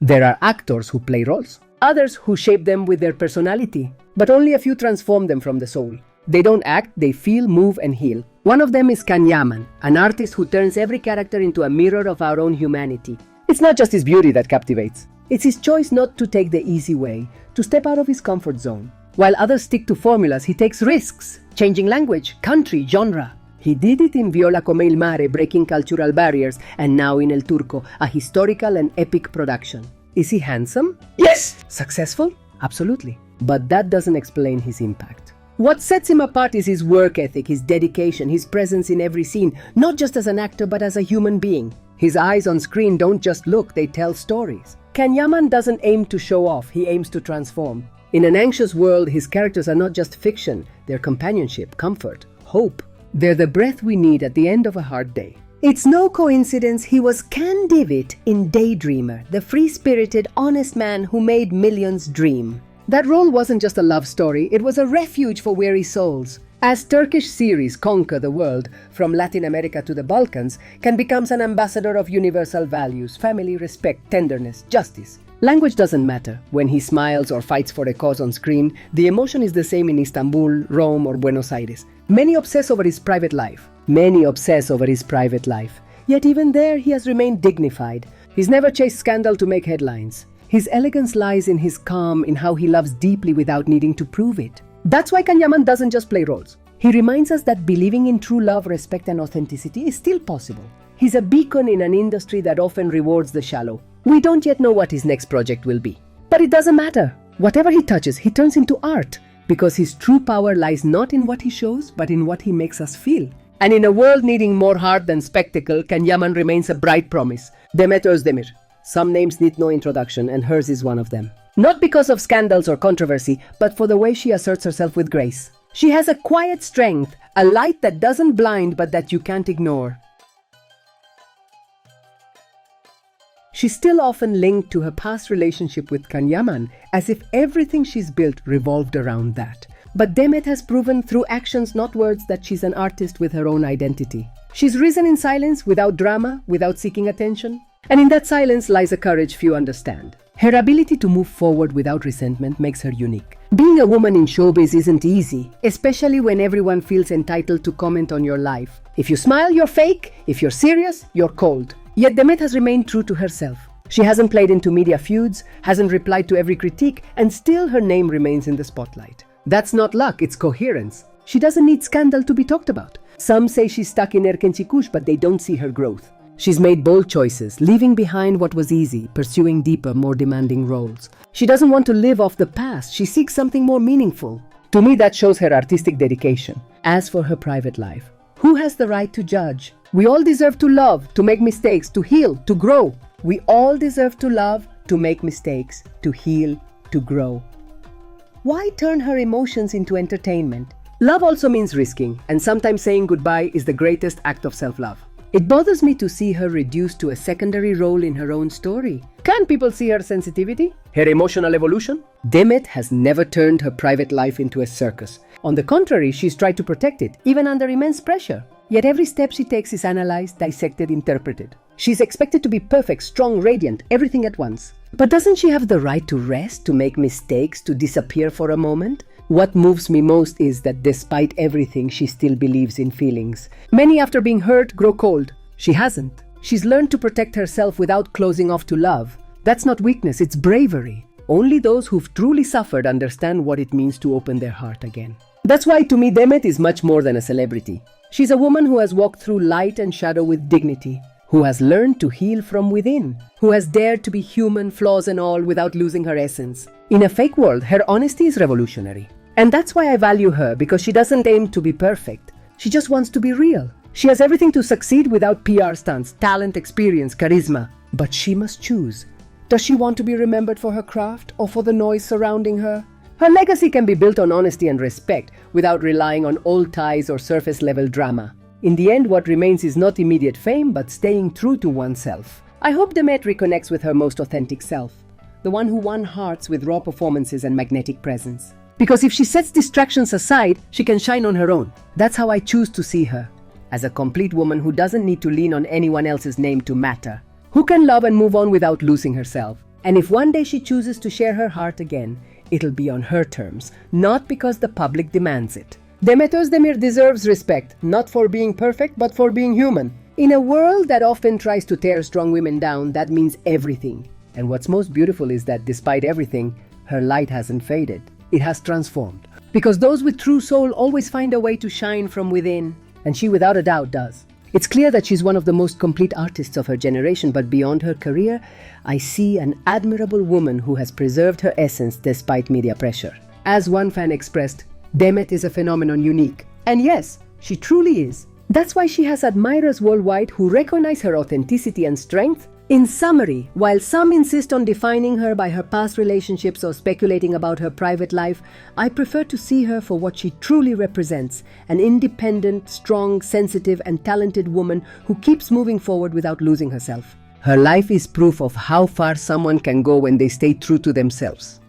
There are actors who play roles, others who shape them with their personality, but only a few transform them from the soul. They don't act, they feel, move, and heal. One of them is Yaman, an artist who turns every character into a mirror of our own humanity. It's not just his beauty that captivates. It's his choice not to take the easy way, to step out of his comfort zone. While others stick to formulas, he takes risks, changing language, country, genre. He did it in Viola come il mare, breaking cultural barriers, and now in El Turco, a historical and epic production. Is he handsome? Yes! Successful? Absolutely. But that doesn't explain his impact. What sets him apart is his work ethic, his dedication, his presence in every scene, not just as an actor but as a human being. His eyes on screen don't just look, they tell stories. Yaman doesn't aim to show off, he aims to transform. In an anxious world, his characters are not just fiction, they're companionship, comfort, hope. They're the breath we need at the end of a hard day. It's no coincidence he was Can Divit in Daydreamer, the free-spirited, honest man who made millions dream. That role wasn't just a love story, it was a refuge for weary souls. As Turkish series conquer the world, from Latin America to the Balkans, Can becomes an ambassador of universal values, family, respect, tenderness, justice. Language doesn't matter. When he smiles or fights for a cause on screen, the emotion is the same in Istanbul, Rome, or Buenos Aires. Many obsess over his private life. Yet even there, he has remained dignified. He's never chased scandal to make headlines. His elegance lies in his calm, in how he loves deeply without needing to prove it. That's why Yaman doesn't just play roles. He reminds us that believing in true love, respect, and authenticity is still possible. He's a beacon in an industry that often rewards the shallow. We don't yet know what his next project will be. But it doesn't matter. Whatever he touches, he turns into art. Because his true power lies not in what he shows, but in what he makes us feel. And in a world needing more heart than spectacle, Yaman remains a bright promise. Demet Özdemir. Some names need no introduction, and hers is one of them. Not because of scandals or controversy, but for the way she asserts herself with grace. She has a quiet strength, a light that doesn't blind but that you can't ignore. She's still often linked to her past relationship with Yaman, as if everything she's built revolved around that. But Demet has proven through actions, not words, that she's an artist with her own identity. She's risen in silence, without drama, without seeking attention. And in that silence lies a courage few understand. Her ability to move forward without resentment makes her unique. Being a woman in showbiz isn't easy, especially when everyone feels entitled to comment on your life. If you smile, you're fake. If you're serious, you're cold. Yet Demet has remained true to herself. She hasn't played into media feuds, hasn't replied to every critique, and still her name remains in the spotlight. That's not luck, it's coherence. She doesn't need scandal to be talked about. Some say she's stuck in Erkençikuş, but they don't see her growth. She's made bold choices, leaving behind what was easy, pursuing deeper, more demanding roles. She doesn't want to live off the past, she seeks something more meaningful. To me, that shows her artistic dedication. As for her private life, who has the right to judge? We all deserve to love, to make mistakes, to heal, to grow. We all deserve to love, to make mistakes, to heal, to grow. Why turn her emotions into entertainment? Love also means risking, and sometimes saying goodbye is the greatest act of self-love. It bothers me to see her reduced to a secondary role in her own story. Can't people see her sensitivity? Her emotional evolution? Demet has never turned her private life into a circus. On the contrary, she's tried to protect it, even under immense pressure. Yet every step she takes is analyzed, dissected, interpreted. She's expected to be perfect, strong, radiant, everything at once. But doesn't she have the right to rest, to make mistakes, to disappear for a moment? What moves me most is that despite everything, she still believes in feelings. Many, after being hurt, grow cold. She hasn't. She's learned to protect herself without closing off to love. That's not weakness, it's bravery. Only those who've truly suffered understand what it means to open their heart again. That's why, to me, Demet is much more than a celebrity. She's a woman who has walked through light and shadow with dignity, who has learned to heal from within, who has dared to be human, flaws and all, without losing her essence. In a fake world, her honesty is revolutionary. And that's why I value her, because she doesn't aim to be perfect. She just wants to be real. She has everything to succeed without PR stunts, talent, experience, charisma. But she must choose. Does she want to be remembered for her craft or for the noise surrounding her? Her legacy can be built on honesty and respect without relying on old ties or surface-level drama. In the end, what remains is not immediate fame, but staying true to oneself. I hope Demet reconnects with her most authentic self, the one who won hearts with raw performances and magnetic presence. Because if she sets distractions aside, she can shine on her own. That's how I choose to see her, as a complete woman who doesn't need to lean on anyone else's name to matter, who can love and move on without losing herself. And if one day she chooses to share her heart again, it'll be on her terms, not because the public demands it. Demet Özdemir deserves respect, not for being perfect, but for being human. In a world that often tries to tear strong women down, that means everything. And what's most beautiful is that despite everything, her light hasn't faded. It has transformed. Because those with true soul always find a way to shine from within. And she without a doubt does. It's clear that she's one of the most complete artists of her generation, but beyond her career, I see an admirable woman who has preserved her essence despite media pressure. As one fan expressed, Demet is a phenomenon unique. And yes, she truly is. That's why she has admirers worldwide who recognize her authenticity and strength. In summary, while some insist on defining her by her past relationships or speculating about her private life, I prefer to see her for what she truly represents, an independent, strong, sensitive, and talented woman who keeps moving forward without losing herself. Her life is proof of how far someone can go when they stay true to themselves.